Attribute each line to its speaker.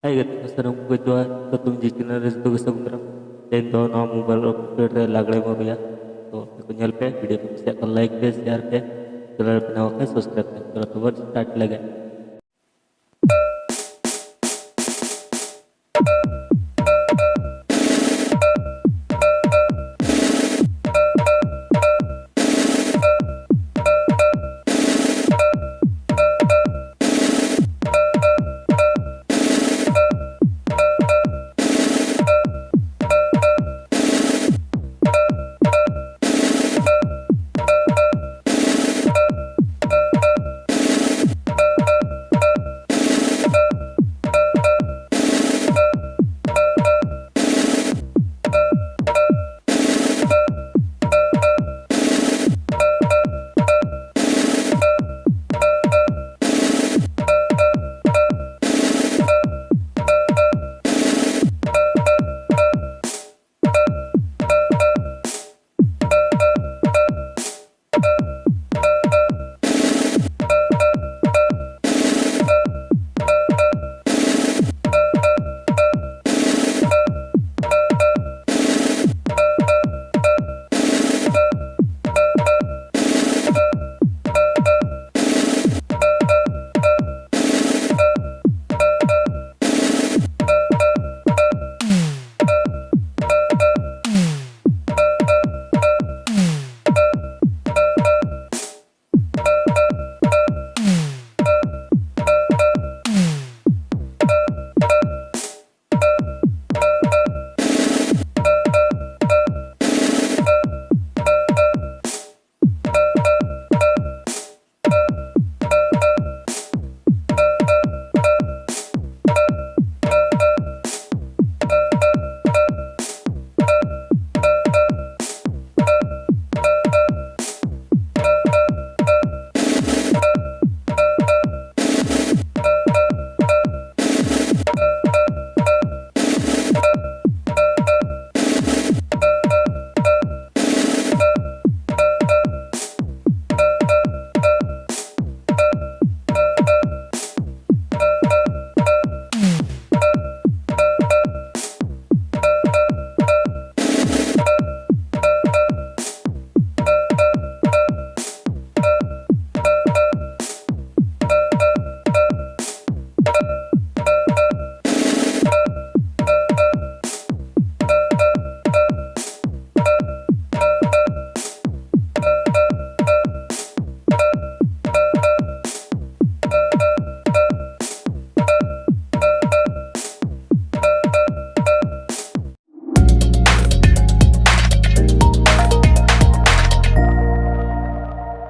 Speaker 1: Hai gat sanam ko jwa to tum jikina res to saguntra den to na mobile operator lagle maruya to ko nyal pe video ko se like pe share pe channel पे नवा subscribe पे चलो तो start लगे।